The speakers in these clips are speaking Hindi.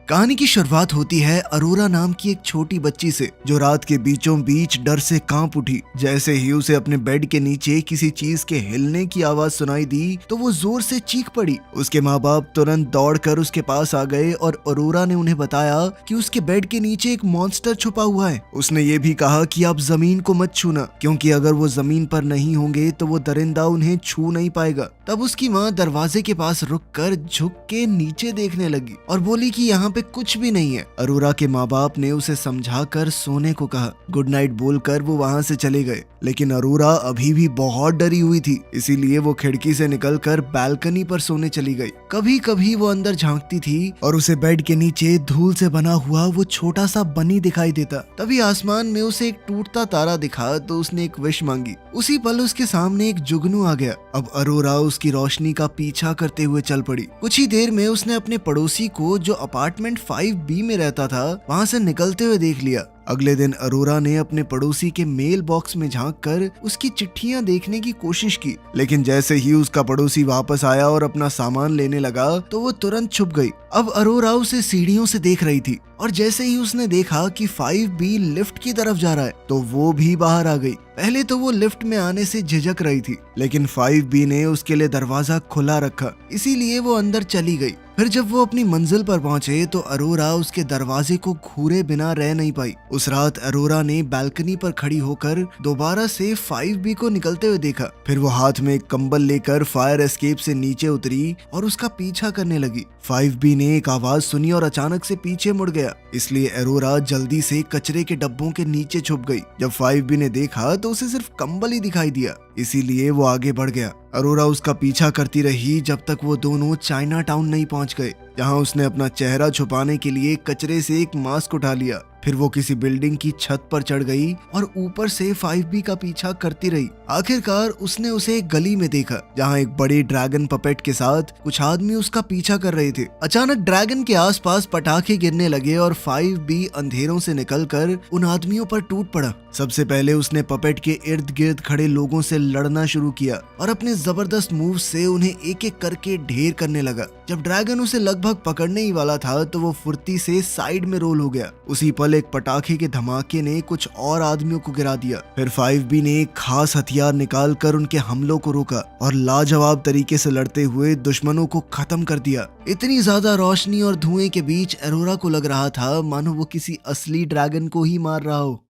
कहानी की शुरुआत होती है अरोरा नाम की एक छोटी बच्ची से, जो रात के बीचों बीच डर से कांप उठी। जैसे ही उसे अपने बेड के नीचे किसी चीज के हिलने की आवाज सुनाई दी तो वो जोर से चीख पड़ी। उसके माँ बाप तुरंत दौड़कर उसके पास आ गए और अरोरा ने उन्हें बताया कि उसके बेड के नीचे एक मॉन्स्टर छुपा हुआ है। उसने ये भी कहा कि आप जमीन को मत छूना, क्योंकि अगर वो जमीन पर नहीं होंगे तो वो दरिंदा उन्हें छू नहीं पाएगा। तब उसकी माँ दरवाजे के पास रुककर झुक के नीचे देखने लगी और बोली कि यहाँ पे कुछ भी नहीं है। अरोरा के माँ बाप ने उसे समझाकर सोने को कहा। गुड नाइट बोलकर वो वहाँ से चले गए, लेकिन अरोरा अभी भी बहुत डरी हुई थी, इसीलिए वो खिड़की से निकलकर बालकनी पर सोने चली गई। कभी कभी वो अंदर झांकती थी और उसे बेड के नीचे धूल से बना हुआ वो छोटा सा बनी दिखाई देता। तभी आसमान में उसे एक टूटता तारा दिखा तो उसने एक विश मांगी। उसी पल उसके सामने एक जुगनू आ गया। अब अरोरा उसकी रोशनी का पीछा करते हुए चल पड़ी। कुछ ही देर में उसने अपने पड़ोसी को, जो अपार्टमेंट 5B में रहता था, वहाँ से निकलते हुए देख लिया। अगले दिन अरोरा ने अपने पड़ोसी के मेल बॉक्स में झांककर उसकी चिट्ठियां देखने की कोशिश की, लेकिन जैसे ही उसका पड़ोसी वापस आया और अपना सामान लेने लगा तो वो तुरंत छुप गई। अब अरोरा उसे सीढ़ियों से देख रही थी और जैसे ही उसने देखा कि 5B लिफ्ट की तरफ जा रहा है तो वो भी बाहर आ गई। पहले तो वो लिफ्ट में आने से झिझक रही थी, लेकिन 5B ने उसके लिए दरवाजा खुला रखा, इसीलिए वो अंदर चली गई। फिर जब वो अपनी मंजिल पर पहुंचे तो अरोरा उसके दरवाजे को घूरे बिना रह नहीं पाई। उस रात अरोरा ने बालकनी पर खड़ी होकर दोबारा से 5B को निकलते हुए देखा। फिर वो हाथ में एक कंबल लेकर फायर एस्केप से नीचे उतरी और उसका पीछा करने लगी। 5B ने एक आवाज सुनी और अचानक से पीछे मुड़ गया, इसलिए अरोरा जल्दी से कचरे के डब्बों के नीचे छुप गई। जब 5B ने देखा तो उसे सिर्फ कंबल ही दिखाई दिया, इसीलिए वो आगे बढ़ गया। अरोरा उसका पीछा करती रही जब तक वो दोनों चाइना टाउन नहीं पहुंच गए, जहां उसने अपना चेहरा छुपाने के लिए कचरे से एक मास्क उठा लिया। फिर वो किसी बिल्डिंग की छत पर चढ़ गई और ऊपर से 5B का पीछा करती रही। आखिरकार उसने उसे एक गली में देखा, जहां एक बड़े ड्रैगन पपेट के साथ कुछ आदमी उसका पीछा कर रहे थे। अचानक ड्रैगन के आसपास पटाखे गिरने लगे और 5B अंधेरों से निकलकर उन आदमियों पर टूट पड़ा। सबसे पहले उसने पपेट के इर्द गिर्द खड़े लोगों से लड़ना शुरू किया और अपने जबरदस्त मूव से उन्हें एक एक करके ढेर करने लगा। जब ड्रैगन उसे लगभग पकड़ने ही वाला था तो वो फुर्ती से साइड में रोल हो गया। उसी पल एक पटाखे के धमाके ने कुछ और आदमियों को गिरा दिया। फिर 5B ने एक खास हथियार निकालकर उनके हमलों को रोका और लाजवाब तरीके से लड़ते हुए दुश्मनों को खत्म कर दिया। इतनी ज्यादा रोशनी और धुएं के बीच अरोरा को लग रहा था मानो वो किसी असली ड्रैगन को ही मार रहा हो।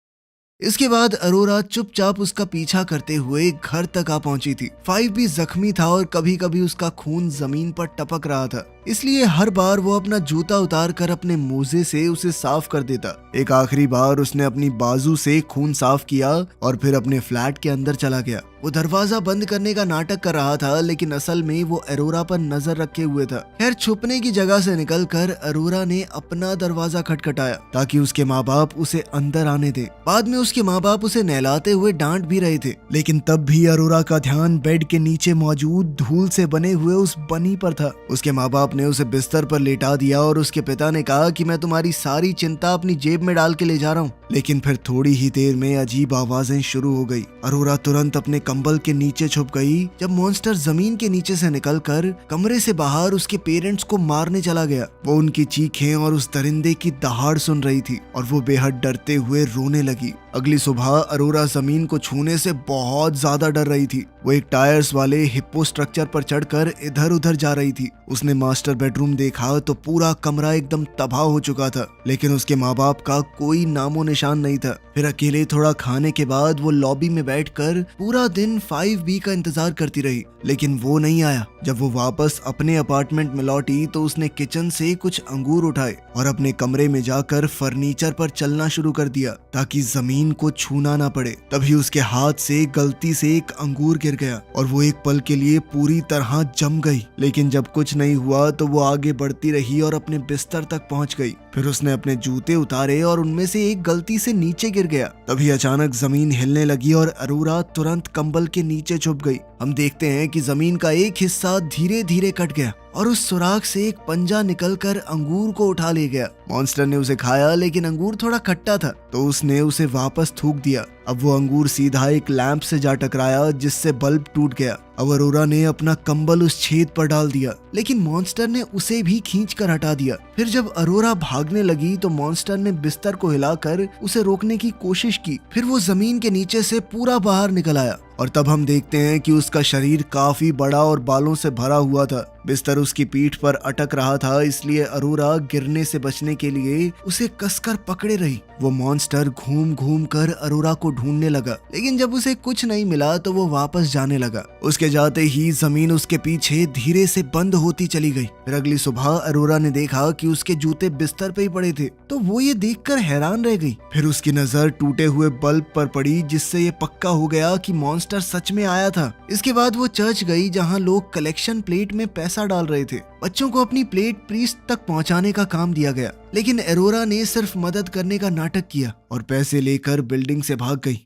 इसके बाद अरोरा चुपचाप उसका पीछा करते हुए घर तक आ पहुंची थी। 5B जख्मी था और कभी कभी उसका खून जमीन पर टपक रहा था, इसलिए हर बार वो अपना जूता उतार कर अपने मोजे से उसे साफ कर देता। एक आखिरी बार उसने अपनी बाजू से खून साफ किया और फिर अपने फ्लैट के अंदर चला गया। वो दरवाजा बंद करने का नाटक कर रहा था, लेकिन असल में वो अरोरा पर नजर रखे हुए था। खैर, छुपने की जगह से निकलकर अरोरा ने अपना दरवाजा खटखटाया ताकि उसके माँ बाप उसे अंदर आने दे। बाद में उसके माँ बाप उसे नहलाते हुए डांट भी रहे थे, लेकिन तब भी अरोरा का ध्यान बेड के नीचे मौजूद धूल से बने हुए उस बनी पर था। उसके माँ बाप ने उसे बिस्तर पर लेटा दिया और उसके पिता ने कहा कि मैं तुम्हारी सारी चिंता अपनी जेब में डाल के ले जा रहा हूँ। लेकिन फिर थोड़ी ही देर में अजीब आवाजें शुरू हो गई। अरोरा तुरंत अपने कंबल के नीचे छुप गई जब मॉन्स्टर जमीन के नीचे से निकलकर कमरे से बाहर उसके पेरेंट्स को मारने चला गया। वो उनकी चीखें और उस दरिंदे की दहाड़ सुन रही थी और वो बेहद डरते हुए रोने लगी। अगली सुबह अरोरा जमीन को छूने से बहुत ज्यादा डर रही थी। वो एक टायर्स वाले हिप्पो स्ट्रक्चर पर चढ़कर इधर उधर जा रही थी। उसने मास्टर बेडरूम देखा तो पूरा कमरा एकदम तबाह हो चुका था, लेकिन उसके माँ बाप का कोई नामो निशान नहीं था। फिर अकेले थोड़ा खाने के बाद वो लॉबी में बैठकर पूरा दिन 5B का इंतजार करती रही, लेकिन वो नहीं आया। जब वो वापस अपने अपार्टमेंट में लौटी तो उसने किचन से कुछ अंगूर उठाए और अपने कमरे में जाकर फर्नीचर पर चलना शुरू कर दिया ताकि जमीन को छूना ना पड़े। तभी उसके हाथ से गलती से एक अंगूर गिर गया और वो एक पल के लिए पूरी तरह जम गई। लेकिन जब कुछ नहीं हुआ तो वो आगे बढ़ती रही और अपने बिस्तर तक पहुंच गई। फिर उसने अपने जूते उतारे और उनमें से एक गलती से नीचे गिर गया। तभी अचानक जमीन हिलने लगी और अरोरा तुरंत कंबल के नीचे छुप गई। हम देखते हैं कि जमीन का एक हिस्सा धीरे धीरे कट गया और उस सुराख से एक पंजा निकलकर अंगूर को उठा ले गया। मॉन्स्टर ने उसे खाया, लेकिन अंगूर थोड़ा खट्टा था तो उसने उसे वापस थूक दिया। अब वो अंगूर सीधा एक लैंप से जा टकराया, जिससे बल्ब टूट गया। अब अरोरा ने अपना कंबल उस छेद पर डाल दिया, लेकिन मॉन्स्टर ने उसे भी खींचकर हटा दिया। फिर जब अरोरा भागने लगी तो मॉन्स्टर ने बिस्तर को हिलाकर उसे रोकने की कोशिश की। फिर वो जमीन के नीचे से पूरा बाहर निकल आया और तब हम देखते हैं कि उसका शरीर काफी बड़ा और बालों से भरा हुआ था। बिस्तर उसकी पीठ पर अटक रहा था, इसलिए अरोरा गिरने से बचने के लिए उसे कसकर पकड़े रही। वो मॉन्स्टर घूम घूम कर अरोरा को ढूंढने लगा, लेकिन जब उसे कुछ नहीं मिला तो वो वापस जाने लगा। उसके जाते ही जमीन उसके पीछे धीरे से बंद होती चली गई। फिर अगली सुबह अरोरा ने देखा कि उसके जूते बिस्तर पे ही पड़े थे, तो वो ये देखकर हैरान रह गई। फिर उसकी नजर टूटे हुए बल्ब पर पड़ी, जिससे ये पक्का हो गया कि मॉन्स्टर सच में आया था। इसके बाद वो चर्च गई, जहाँ लोग कलेक्शन प्लेट में पैसा डाल रहे थे। बच्चों को अपनी प्लेट प्रीस्ट तक पहुंचाने का काम दिया गया, लेकिन अरोरा ने सिर्फ मदद करने का नाटक किया और पैसे लेकर बिल्डिंग से भाग गई।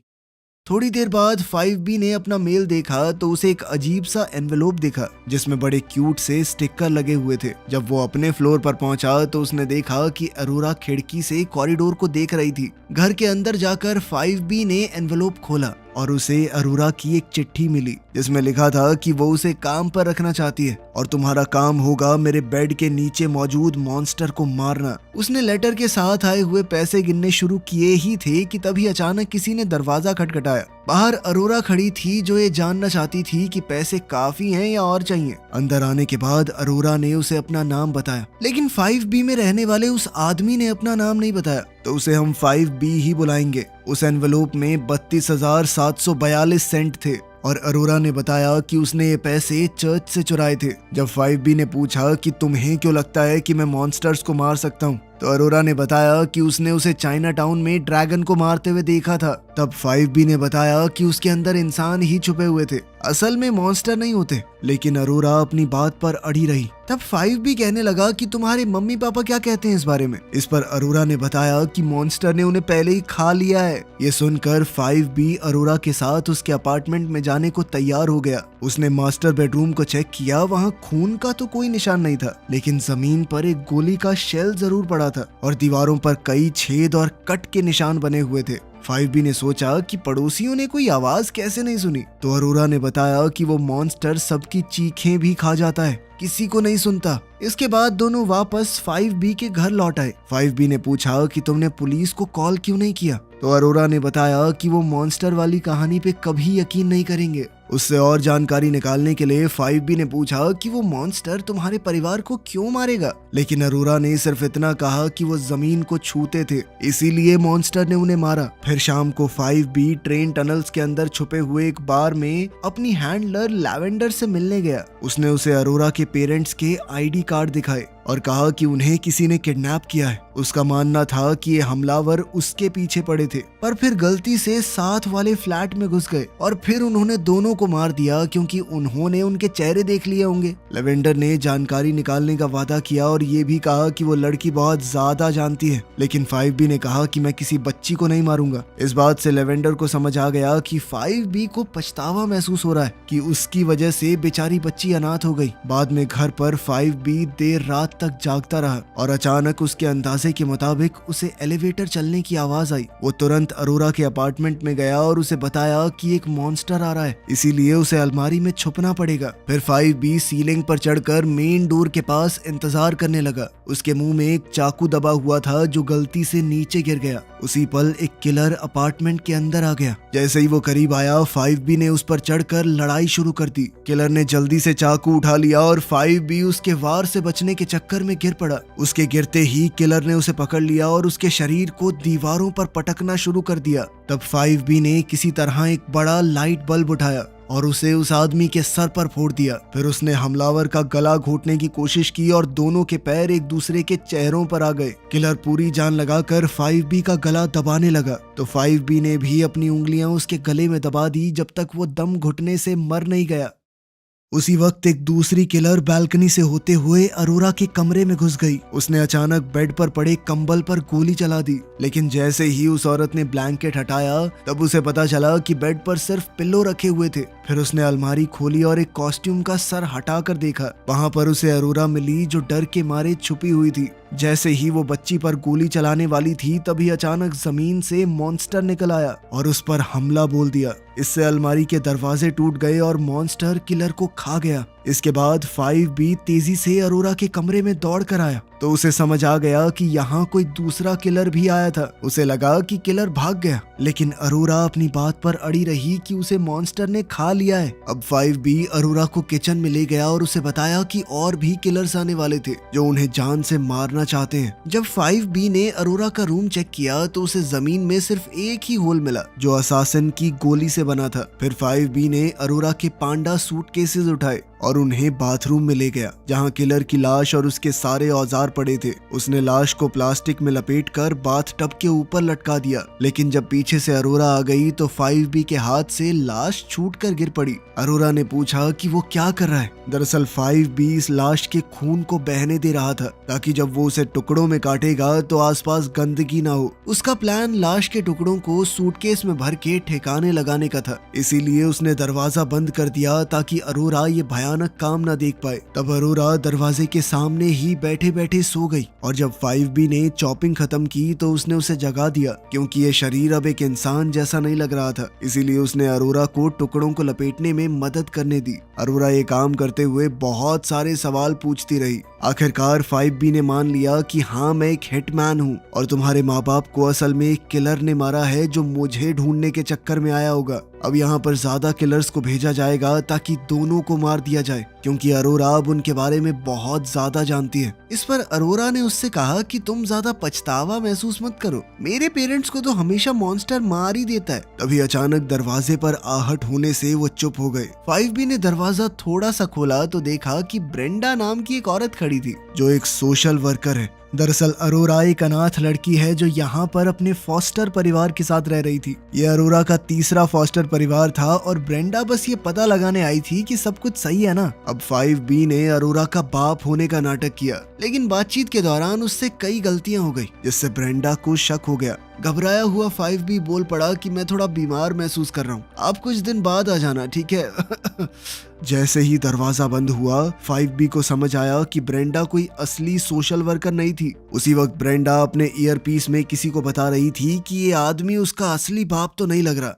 थोड़ी देर बाद 5B ने अपना मेल देखा तो उसे एक अजीब सा एनवेलोप दिखा, जिसमें बड़े क्यूट से स्टिकर लगे हुए थे। जब वो अपने फ्लोर पर पहुंचा तो उसने देखा कि अरोरा खिड़की से कॉरिडोर को देख रही थी। घर के अंदर जाकर 5B ने एनवेलोप खोला और उसे अरोरा की एक चिट्ठी मिली, जिसमें लिखा था कि वो उसे काम पर रखना चाहती है और तुम्हारा काम होगा मेरे बेड के नीचे मौजूद मॉन्स्टर को मारना। उसने लेटर के साथ आए हुए पैसे गिनने शुरू किए ही थे कि तभी अचानक किसी ने दरवाजा खटखटाया। बाहर अरोरा खड़ी थी, जो ये जानना चाहती थी कि पैसे काफी हैं या और चाहिए। अंदर आने के बाद अरोरा ने उसे अपना नाम बताया, लेकिन 5B में रहने वाले उस आदमी ने अपना नाम नहीं बताया, तो उसे हम 5B ही बुलाएंगे। उस एनवेलोप में 32,742 सेंट थे और अरोरा ने बताया कि उसने ये पैसे चर्च से चुराए थे। जब 5B ने पूछा कि तुम्हें क्यों लगता है कि मैं मॉन्स्टर्स को मार सकता हूँ, तो अरोरा ने बताया कि उसने उसे चाइना टाउन में ड्रैगन को मारते हुए देखा था। तब 5B ने बताया कि उसके अंदर इंसान ही छुपे हुए थे, असल में मॉन्स्टर नहीं होते। लेकिन अरोरा अपनी बात पर अड़ी रही। तब 5B कहने लगा कि तुम्हारे मम्मी पापा क्या कहते हैं इस बारे में। इस पर अरोरा ने बताया कि मॉन्स्टर ने उन्हें पहले ही खा लिया है। ये सुनकर 5B अरोरा के साथ उसके अपार्टमेंट में जाने को तैयार हो गया। उसने मास्टर बेडरूम को चेक किया, वहाँ खून का तो कोई निशान नहीं था, लेकिन जमीन पर एक गोली का शेल जरूर पड़ा था और दीवारों पर कई छेद और कट के निशान बने हुए थे। 5B ने सोचा कि पड़ोसियों ने कोई आवाज कैसे नहीं सुनी, तो अरोरा ने बताया कि वो मॉन्स्टर सबकी चीखें भी खा जाता है, किसी को नहीं सुनता। इसके बाद दोनों वापस 5B के घर लौट आए। 5B ने पूछा कि तुमने पुलिस को कॉल क्यों नहीं किया, तो अरोरा ने बताया कि वो मॉन्स्टर वाली कहानी पे कभी यकीन नहीं करेंगे। उससे और जानकारी निकालने के लिए 5B ने पूछा कि वो मॉन्स्टर तुम्हारे परिवार को क्यों मारेगा, लेकिन अरोरा ने सिर्फ इतना कहा कि वो जमीन को छूते थे, इसीलिए मॉन्स्टर ने उन्हें मारा। फिर शाम को 5B ट्रेन टनल्स के अंदर छुपे हुए एक बार में अपनी हैंडलर लैवेंडर से मिलने गया। उसने उसे अरोरा के पेरेंट्स के ID कार्ड दिखाए और कहा कि उन्हें किसी ने किडनैप किया है। उसका मानना था कि ये हमलावर उसके पीछे पड़े थे, पर फिर गलती से साथ वाले फ्लैट में घुस गए और फिर उन्होंने दोनों को मार दिया, क्योंकि उन्होंने उनके चेहरे देख लिए होंगे। लेवेंडर ने जानकारी निकालने का वादा किया और ये भी कहा कि वो लड़की बहुत ज्यादा जानती है, लेकिन 5B ने कहा कि मैं किसी बच्ची को नहीं मारूंगा। इस बात से लेवेंडर को समझ आ गया कि 5B को पछतावा महसूस हो रहा है कि उसकी वजह से बेचारी बच्ची अनाथ हो गई। बाद में घर पर 5B देर रात तक जागता रहा और अचानक उसके अंदाजे के मुताबिक उसे एलिवेटर चलने की आवाज आई। वो तुरंत अरोरा के अपार्टमेंट में गया और उसे बताया कि एक मॉन्स्टर आ रहा है, इसीलिए उसे अलमारी में छुपना पड़ेगा। फिर 5B सीलिंग पर चढ़कर मेन डोर के पास इंतजार करने लगा। उसके मुंह में एक चाकू दबा हुआ था जो गलती से नीचे गिर गया। उसी पल एक किलर अपार्टमेंट के अंदर आ गया। जैसे ही वो करीब आया, 5B ने उस पर चढ़कर लड़ाई शुरू कर दी। किलर ने जल्दी से चाकू उठा लिया और 5B उसके वार से बचने के चक्कर में गिर पड़ा। उसके गिरते ही किलर ने उसे पकड़ लिया और उसके शरीर को दीवारों पर पटकना शुरू कर दिया। तब 5B ने किसी तरह एक बड़ा लाइट बल्ब उठाया और उसे उस आदमी के सर पर फोड़ दिया। फिर उसने हमलावर का गला घोटने की कोशिश की और दोनों के पैर एक दूसरे के चेहरों पर आ गए। किलर पूरी जान लगाकर 5B का गला दबाने लगा, तो 5B ने भी अपनी उंगलियां उसके गले में दबा दी जब तक वो दम घुटने से मर नहीं गया। उसी वक्त एक दूसरी किलर बालकनी से होते हुए अरोरा के कमरे में घुस गई। उसने अचानक बेड पर पड़े कंबल पर गोली चला दी, लेकिन जैसे ही उस औरत ने ब्लैंकेट हटाया तब उसे पता चला कि बेड पर सिर्फ पिल्लो रखे हुए थे फिर उसने अलमारी खोली और एक कॉस्ट्यूम का सर हटाकर देखा। वहां पर उसे अरोरा मिली जो डर के मारे छुपी हुई थी। जैसे ही वो बच्ची पर गोली चलाने वाली थी तभी अचानक जमीन से मॉन्स्टर निकल आया और उस पर हमला बोल दिया। इससे अलमारी के दरवाजे टूट गए और मॉन्स्टर किलर को खा गया। इसके बाद 5B तेजी से अरोरा के कमरे में दौड़ कर आया तो उसे समझ आ गया कि यहाँ कोई दूसरा किलर भी आया था। उसे लगा कि किलर भाग गया, लेकिन अरोरा अपनी बात पर अड़ी रही कि उसे मॉन्स्टर ने खा लिया है। अब 5B अरोरा को किचन में ले गया और उसे बताया कि और भी किलर्स आने वाले थे जो उन्हें जान से मारना चाहते हैं। जब 5B ने अरोरा का रूम चेक किया तो उसे जमीन में सिर्फ एक ही होल मिला जो असासिन की गोली से बना था। फिर 5B ने अरोरा के पांडा सूटकेसेस उठाए और उन्हें बाथरूम में ले गया जहां किलर की लाश और उसके सारे औजार पड़े थे। उसने लाश को प्लास्टिक में लपेटकर बाथ टब के ऊपर लटका दिया, लेकिन जब पीछे से अरोरा आ गई तो 5B के हाथ से लाश छूटकर गिर पड़ी। अरोरा ने पूछा कि वो क्या कर रहा है। दरअसल 5B इस लाश के खून को बहने दे रहा था ताकि जब वो उसे टुकड़ों में काटेगा तो आसपास गंदगी ना हो। उसका प्लान लाश के टुकड़ों को सूटकेस में भर के ठिकाने लगाने का था, इसीलिए उसने दरवाजा बंद कर दिया ताकि अरोरा ये भयानक काम ना देख पाए। तब अरोरा दरवाजे के सामने ही बैठे बैठे सो गई और जब 5B ने चॉपिंग खत्म की तो उसने उसे जगा दिया क्योंकि ये शरीर अब एक इंसान जैसा नहीं लग रहा था। इसीलिए उसने अरोरा को टुकड़ों को लपेटने में मदद करने दी। अरोरा ये काम करते हुए बहुत सारे सवाल पूछती रही। आखिरकार 5B ने मान लिया कि हाँ, मैं एक हिटमैन हूँ और तुम्हारे माँ बाप को असल में एक किलर ने मारा है जो मुझे ढूंढने के चक्कर में आया होगा। अब यहाँ पर ज्यादा किलर्स को भेजा जाएगा ताकि दोनों को मार दिया जाए क्योंकि अरोरा अब उनके बारे में बहुत ज्यादा जानती है। इस पर अरोरा ने उससे कहा कि तुम ज्यादा पछतावा महसूस मत करो, मेरे पेरेंट्स को तो हमेशा मॉन्स्टर मार ही देता है। तभी अचानक दरवाजे पर आहट होने से वो चुप हो गए। 5B ने दरवाजा थोड़ा सा खोला तो देखा कि ब्रेंडा नाम की एक औरत खड़ी थी जो एक सोशल वर्कर है। दरअसल अरोरा एक अनाथ लड़की है जो यहाँ पर अपने फॉस्टर परिवार के साथ रह रही थी। ये अरोरा का तीसरा फॉस्टर परिवार था और ब्रेंडा बस ये पता लगाने आई थी कि सब कुछ सही है ना। अब 5B ने अरोरा का बाप होने का नाटक किया, लेकिन बातचीत के दौरान उससे कई गलतियां हो गई जिससे ब्रेंडा को शक हो गया। घबराया हुआ 5B बोल पड़ा कि मैं थोड़ा बीमार महसूस कर रहा हूँ, आप कुछ दिन बाद आ जाना, ठीक है। जैसे ही दरवाजा बंद हुआ 5B को समझ आया कि ब्रेंडा कोई असली सोशल वर्कर नहीं थी। उसी वक्त ब्रेंडा अपने ईयरपीस में किसी को बता रही थी कि ये आदमी उसका असली बाप तो नहीं लग रहा।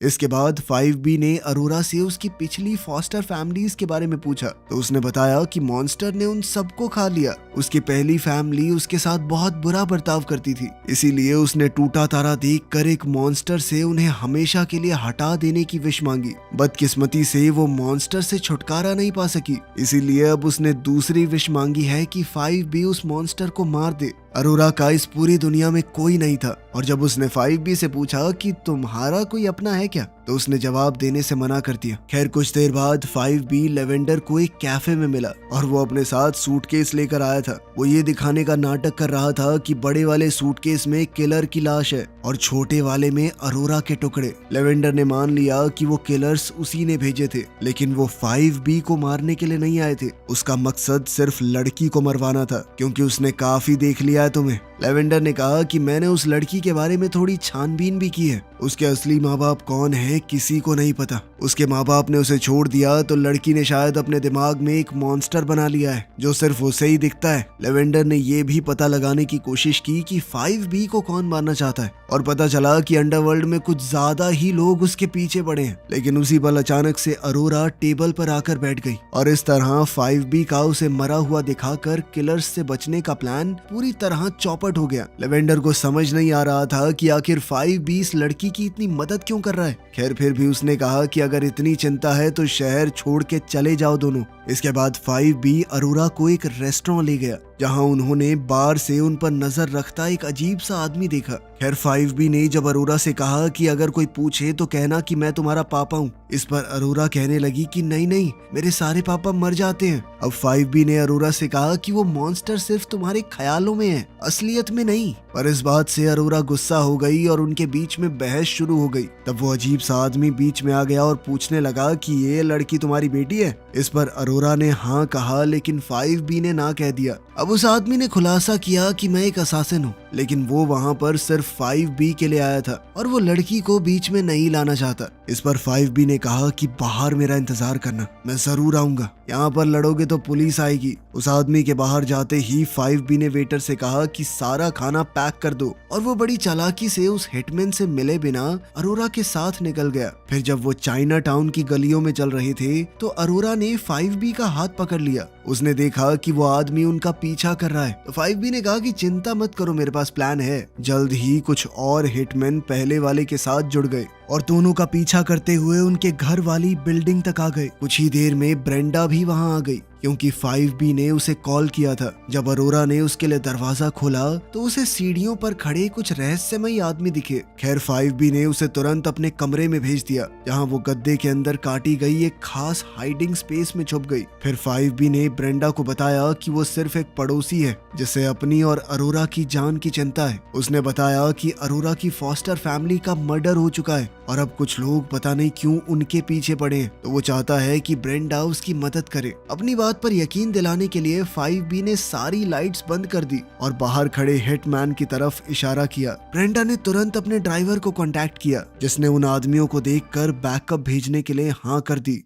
इसके बाद 5B ने अरोरा से उसकी पिछली फॉस्टर फैमिलीज के बारे में पूछा तो उसने बताया कि मॉन्स्टर ने उन सबको खा लिया। उसकी पहली फैमिली उसके साथ बहुत बुरा बर्ताव करती थी, इसीलिए उसने टूटा तारा देखकर एक मॉन्स्टर से उन्हें हमेशा के लिए हटा देने की विश मांगी। बदकिस्मती से वो मॉन्स्टर से छुटकारा नहीं पा सकी, इसीलिए अब उसने दूसरी विश मांगी है कि 5B उस मॉन्स्टर को मार दे। अरोरा का इस पूरी दुनिया में कोई नहीं था और जब उसने 5B से पूछा कि तुम्हारा कोई अपना है क्या, तो उसने जवाब देने से मना कर दिया। खैर कुछ देर बाद 5B लेवेंडर को एक कैफे में मिला और वो अपने साथ सूटकेस लेकर आया था। वो ये दिखाने का नाटक कर रहा था कि बड़े वाले सूटकेस में किलर की लाश है और छोटे वाले में अरोरा के टुकड़े। लेवेंडर ने मान लिया कि वो किलर्स उसी ने भेजे थे, लेकिन वो 5B को मारने के लिए नहीं आए थे। उसका मकसद सिर्फ लड़की को मरवाना था क्योंकि उसने काफी देख लिया है तुम्हें। लेवेंडर ने कहा कि मैंने उस लड़की के बारे में थोड़ी छानबीन भी की है। उसके असली माँ बाप कौन है किसी को नहीं पता। उसके माँ बाप ने उसे छोड़ दिया तो लड़की ने शायद अपने दिमाग में एक मॉन्स्टर बना लिया है जो सिर्फ उसे ही दिखता है। लेवेंडर ने ये भी पता लगाने की कोशिश की कि 5B को कौन मारना चाहता है और पता चला कि अंडरवर्ल्ड में कुछ ज्यादा ही लोग उसके पीछे पड़े हैं। लेकिन उसी पल अचानक से अरोरा टेबल पर आकर बैठ गई और इस तरह 5B का उसे मरा हुआ दिखाकर किलर्स से बचने का प्लान पूरी तरह चौपट हो गया। लेवेंडर को समझ नहीं आ रहा था कि आखिर 5B इस लड़की की इतनी मदद क्यों कर रहा है। खैर फिर भी उसने कहा कि अगर इतनी चिंता है तो शहर छोड़ के चले जाओ दोनों। इसके बाद 5B अरोरा को एक रेस्टोरेंट ले गया जहां उन्होंने बार से उन पर नजर रखता एक अजीब सा आदमी देखा। खैर 5B ने जब अरोरा से कहा कि अगर कोई पूछे तो कहना कि मैं तुम्हारा पापा हूँ। इस पर अरोरा कहने लगी कि नहीं नहीं, मेरे सारे पापा मर जाते हैं। अब 5B ने अरोरा से कहा कि वो मॉन्स्टर सिर्फ तुम्हारे ख्यालों में है, असलियत में नहीं। पर इस बात से अरोरा गुस्सा हो गई और उनके बीच में बहस शुरू हो गई। तब वो अजीब सा आदमी बीच में आ गया और पूछने लगा कि ये लड़की तुम्हारी बेटी है। इस पर अरोरा ने हाँ कहा, लेकिन 5B ने ना कह दिया। अब अब उस आदमी ने खुलासा किया कि मैं एक असासिन हूँ, लेकिन वो वहाँ पर सिर्फ 5B के लिए आया था और वो लड़की को बीच में नहीं लाना चाहता। इस पर 5B ने कहा कि बाहर मेरा इंतजार करना, मैं जरूर आऊंगा, यहाँ पर लड़ोगे तो पुलिस आएगी। उस आदमी के बाहर जाते ही 5B ने वेटर से कहा कि सारा खाना पैक कर दो, और वो बड़ी चालाकी से उस हिटमैन से मिले बिना अरोरा के साथ निकल गया। फिर जब वो चाइना टाउन की गलियों में चल रहे थे तो अरोरा ने 5B का हाथ पकड़ लिया। उसने देखा कि वो आदमी उनका पीछा कर रहा है तो 5B ने कहा कि चिंता मत करो, मेरे पास प्लान है। जल्द ही कुछ और हिटमैन पहले वाले के साथ जुड़ गए और दोनों का पीछा करते हुए उनके घर वाली बिल्डिंग तक आ गए। कुछ ही देर में ब्रेंडा भी वहां आ गई क्योंकि 5B ने उसे कॉल किया था। जब अरोरा ने उसके लिए दरवाजा खोला तो उसे सीढ़ियों पर खड़े कुछ रहस्यमयी आदमी दिखे। खैर 5B ने उसे तुरंत अपने कमरे में भेज दिया, जहां वो गद्दे के अंदर काटी गई एक खास हाइडिंग स्पेस में छुप गई। फिर 5B ने ब्रेंडा को बताया कि वो सिर्फ एक पड़ोसी है जिसे अपनी और अरोरा की जान की चिंता है। उसने बताया कि अरोरा की फॉस्टर फैमिली का मर्डर हो चुका है और अब कुछ लोग पता नहीं क्यों उनके पीछे पड़े हैं, तो वो चाहता है कि ब्रेंडा उसकी मदद करे। अपनी बात पर यकीन दिलाने के लिए 5B ने सारी लाइट्स बंद कर दी और बाहर खड़े हिटमैन की तरफ इशारा किया। ब्रेंडा ने तुरंत अपने ड्राइवर को कांटेक्ट किया, जिसने उन आदमियों को देखकर बैकअप भेजने के लिए हाँ कर दी।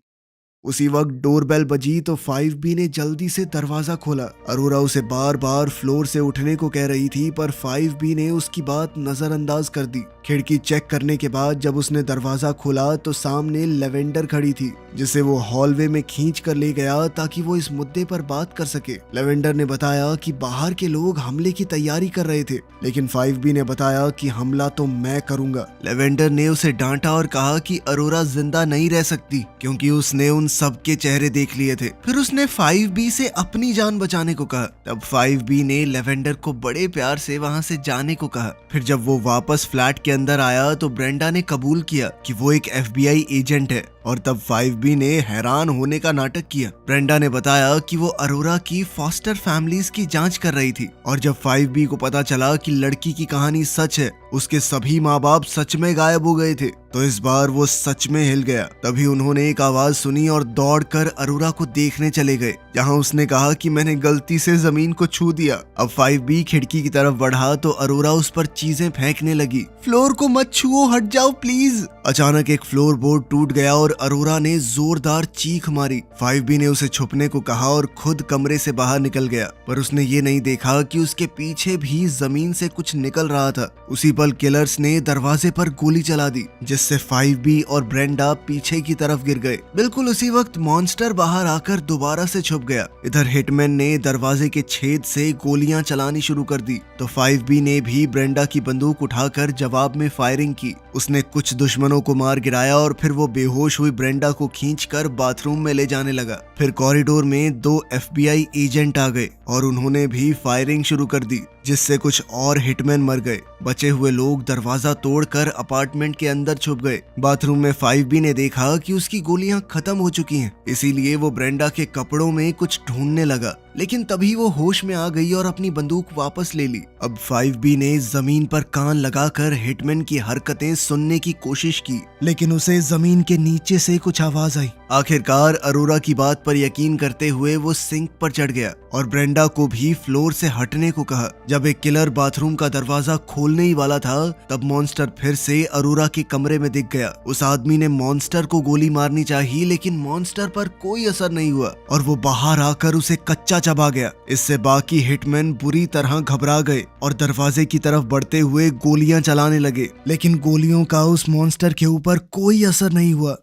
उसी वक्त डोरबेल बजी तो 5B ने जल्दी से दरवाजा खोला। अरोरा उसे बार बार फ्लोर से उठने को कह रही थी, पर 5B ने उसकी बात नजरअंदाज कर दी। खिड़की चेक करने के बाद जब उसने दरवाजा खोला तो सामने लेवेंडर खड़ी थी, जिसे वो हॉलवे में खींच कर ले गया ताकि वो इस मुद्दे पर बात कर सके। लेवेंडर ने बताया कि बाहर के लोग हमले की तैयारी कर रहे थे, लेकिन 5B ने बताया कि हमला तो मैं करूंगा। लेवेंडर ने उसे डांटा और कहा कि अरोरा जिंदा नहीं रह सकती क्योंकि उसने उन सबके चेहरे देख लिए थे। फिर उसने 5B से अपनी जान बचाने को कहा। तब 5B ने लेवेंडर को बड़े प्यार से वहां से जाने को कहा। फिर जब वो वापस फ्लैट के अंदर आया तो ब्रेंडा ने कबूल किया कि वो एक FBI एजेंट है, और तब 5B ने हैरान होने का नाटक किया। ब्रेंडा ने बताया कि वो अरोरा की फॉस्टर फैमिलीज की जांच कर रही थी, और जब 5B को पता चला कि लड़की की कहानी सच है, उसके सभी माँ बाप सच में गायब हो गए थे, तो इस बार वो सच में हिल गया। तभी उन्होंने एक आवाज सुनी और दौड़कर अरोरा को देखने चले गए, जहां उसने कहा कि मैंने गलती से जमीन को छू दिया। अब 5B खिड़की की तरफ बढ़ा तो अरोरा उस पर चीजें फेंकने लगी। फ्लोर को मत छुओ, हट जाओ प्लीज। अचानक एक फ्लोर बोर्ड टूट गया और अरोरा ने जोरदार चीख मारी। 5B ने उसे छुपने को कहा और खुद कमरे से बाहर निकल गया, पर उसने ये नहीं देखा कि उसके पीछे भी जमीन से कुछ निकल रहा था। उसी पल किलर्स ने दरवाजे पर गोली चला दी, जिससे 5B और ब्रेंडा पीछे की तरफ गिर गए। बिल्कुल उसी वक्त मॉन्स्टर बाहर आकर दोबारा से छुप गया। इधर हिटमैन ने दरवाजे के छेद से गोलियां चलानी शुरू कर दी, तो 5B ने भी ब्रेंडा की बंदूक उठाकर जवाब में फायरिंग की। उसने कुछ दुश्मनों को मार गिराया और फिर वो बेहोश हुई ब्रेंडा को खींचकर बाथरूम में ले जाने लगा। फिर कॉरिडोर में 2 FBI एजेंट आ गए और उन्होंने भी फायरिंग शुरू कर दी, जिससे कुछ और हिटमैन मर गए। बचे हुए लोग दरवाजा तोड़कर अपार्टमेंट के अंदर छुप गए। बाथरूम में 5B ने देखा कि उसकी गोलियां खत्म हो चुकी हैं, इसीलिए वो ब्रेंडा के कपड़ों में कुछ ढूंढने लगा, लेकिन तभी वो होश में आ गई और अपनी बंदूक वापस ले ली। अब 5B ने जमीन पर कान लगाकर हिटमैन की हरकतें सुनने की कोशिश की, लेकिन उसे जमीन के नीचे से कुछ आवाज आई। आखिरकार अरोरा की बात पर यकीन करते हुए वो सिंक पर चढ़ गया और ब्रेंडा को भी फ्लोर से हटने को कहा। जब एक किलर बाथरूम का दरवाजा खोलने ही वाला था, तब मॉन्स्टर फिर से अरोरा के कमरे में दिख गया। उस आदमी ने मॉन्स्टर को गोली मारनी चाहिए, लेकिन मॉन्स्टर पर कोई असर नहीं हुआ और वो बाहर आकर उसे कच्चा चबा गया। इससे बाकी हिटमैन बुरी तरह घबरा गए और दरवाजे की तरफ बढ़ते हुए गोलियां चलाने लगे, लेकिन गोलियों का उस मॉन्स्टर के ऊपर कोई असर नहीं हुआ।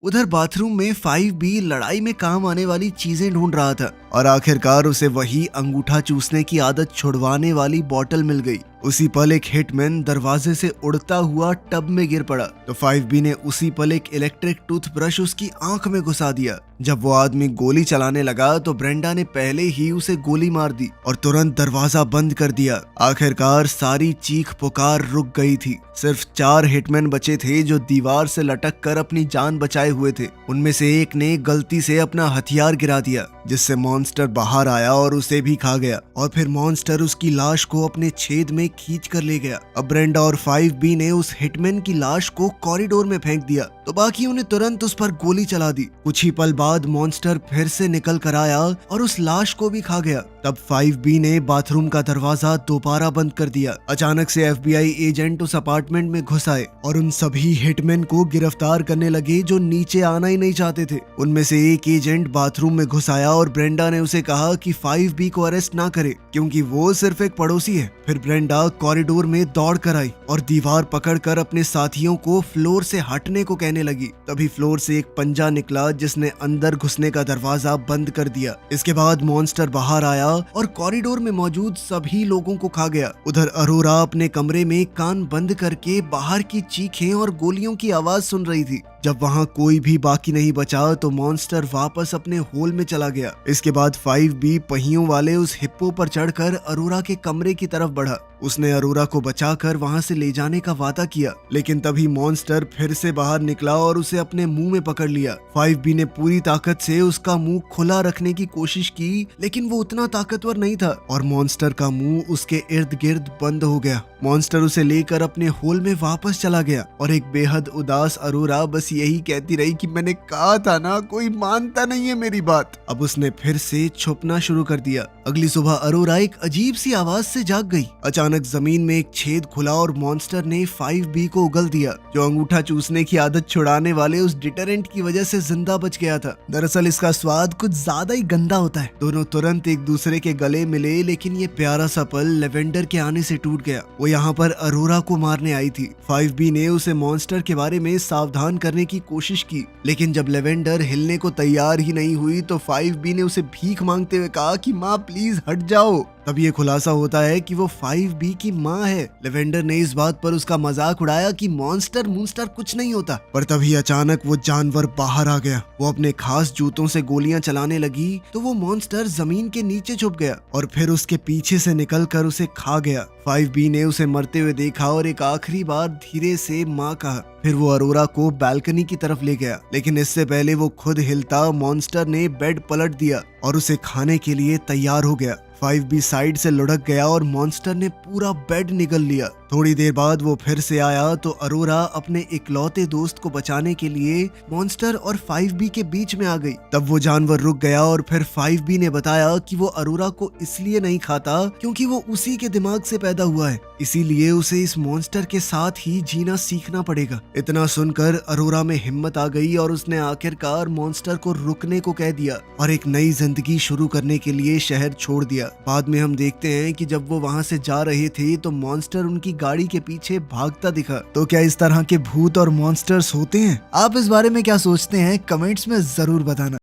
उधर बाथरूम में 5B लड़ाई में काम आने वाली चीजें ढूंढ रहा था और आखिरकार उसे वही अंगूठा चूसने की आदत छुड़वाने वाली बोतल मिल गई। उसी पल एक हिटमैन दरवाजे से उड़ता हुआ टब में गिर पड़ा, तो 5B ने उसी पल एक इलेक्ट्रिक टूथब्रश उसकी आंख में घुसा दिया। जब वो आदमी गोली चलाने लगा तो ब्रेंडा ने पहले ही उसे गोली मार दी और तुरंत दरवाजा बंद कर दिया। आखिरकार सारी चीख पुकार रुक गई थी। सिर्फ 4 हिटमैन बचे थे जो दीवार से लटक कर अपनी जान बचाए हुए थे। उनमें से एक ने गलती से अपना हथियार गिरा दिया, जिससे मॉन्स्टर बाहर आया और उसे भी खा गया, और फिर मॉन्स्टर उसकी लाश को अपने छेद में खींच कर ले गया। अब ब्रेंडा और 5B ने उस हिटमैन की लाश को कॉरिडोर में फेंक दिया, तो तो बाकियों ने तुरंत उस पर गोली चला दी। कुछ ही पल बाद मॉन्स्टर फिर से निकल कर आया और उस लाश को भी खा गया। तब 5B ने बाथरूम का दरवाजा दोबारा बंद कर दिया। अचानक से FBI एजेंट उस अपार्टमेंट में घुस आए और उन सभी हिटमैन को गिरफ्तार करने लगे जो नीचे आना ही नहीं चाहते थे। उनमें से एक एजेंट बाथरूम में घुस आया और ब्रेंडा ने उसे कहा कि 5B को अरेस्ट ना करे क्योंकि वो सिर्फ एक पड़ोसी है। फिर ब्रेंडा कॉरिडोर में दौड़ कर आई और दीवार पकड़कर अपने साथियों को फ्लोर से हटने को कहने लगी। तभी फ्लोर से एक पंजा निकला जिसने अंदर घुसने का दरवाजा बंद कर दिया। इसके बाद मॉन्स्टर बाहर आया और कॉरिडोर में मौजूद सभी लोगों को खा गया। उधर अरोरा अपने कमरे में कान बंद करके बाहर की चीखें और गोलियों की आवाज सुन रही थी। जब वहां कोई भी बाकी नहीं बचा तो मॉन्स्टर वापस अपने होल में चला गया। इसके बाद 5B पहियों वाले उस हिप्पो पर चढ़कर अरोरा के कमरे की तरफ बढ़ा। उसने अरोरा को बचाकर वहां से ले जाने का वादा किया, लेकिन तभी मॉन्स्टर फिर से बाहर निकला और उसे अपने मुंह में पकड़ लिया। 5B ने पूरी ताकत से उसका मुंह खुला रखने की कोशिश की, लेकिन वो उतना ताकतवर नहीं था और मॉन्स्टर का मुंह उसके इर्द गिर्द बंद हो गया। मॉन्स्टर उसे लेकर अपने होल में वापस चला गया और एक बेहद उदास अरोरा बस यही कहती रही कि मैंने कहा था ना, कोई मानता नहीं है मेरी बात। अब उसने फिर से छुपना शुरू कर दिया। अगली सुबह अरोरा एक अजीब सी आवाज से जाग गई। अचानक जमीन में एक छेद खुला और मॉन्स्टर ने 5B को उगल दिया, जो अंगूठा चूसने की आदत छुड़ाने वाले उस डिटरेंट की वजह से जिंदा बच गया था। दरअसल इसका स्वाद कुछ ज्यादा ही गंदा होता है। दोनों तुरंत एक दूसरे के गले मिले, लेकिन ये प्यारा सा पल लेवेंडर के आने से टूट गया। वो यहाँ पर अरोरा को मारने आई थी। 5B ने उसे मॉन्स्टर के बारे में सावधान करने की कोशिश की, लेकिन जब लेवेंडर हिलने को तैयार ही नहीं हुई तो 5B ने उसे भीख मांगते हुए कहा कि माँ प्लीज हट जाओ। तब ये खुलासा होता है कि वो 5B की माँ है। लेवेंडर ने इस बात पर उसका मजाक उड़ाया कि मॉन्स्टर कुछ नहीं होता, पर तभी अचानक वो जानवर बाहर आ गया। वो अपने खास जूतों से गोलियां चलाने लगी तो वो मॉन्स्टर जमीन के नीचे छुप गया और फिर उसके पीछे से निकलकर उसे खा गया। 5B ने उसे मरते हुए देखा और एक आखिरी बार धीरे से माँ कहा। फिर वो अरोरा को बालकनी की तरफ ले गया, लेकिन इससे पहले वो खुद हिलता मॉन्स्टर ने बेड पलट दिया और उसे खाने के लिए तैयार हो गया। 5B साइड से लुढ़क गया और मॉन्स्टर ने पूरा बेड निगल लिया। थोड़ी देर बाद वो फिर से आया तो अरोरा अपने इकलौते दोस्त को बचाने के लिए मॉन्स्टर और 5B के बीच में आ गई। तब वो जानवर रुक गया और फिर 5B ने बताया कि वो अरोरा को इसलिए नहीं खाता क्योंकि वो उसी के दिमाग से पैदा हुआ है, इसीलिए उसे इस मॉन्स्टर के साथ ही जीना सीखना पड़ेगा। इतना सुनकर अरोरा में हिम्मत आ गई और उसने आखिरकार मॉन्स्टर को रुकने को कह दिया और एक नई जिंदगी शुरू करने के लिए शहर छोड़ दिया। बाद में हम देखते हैं कि जब वो वहां से जा रहे थे तो मॉन्स्टर उनकी गाड़ी के पीछे भागता दिखा। तो क्या इस तरह के भूत और मॉन्स्टर्स होते हैं? आप इस बारे में क्या सोचते हैं? कमेंट्स में जरूर बताना।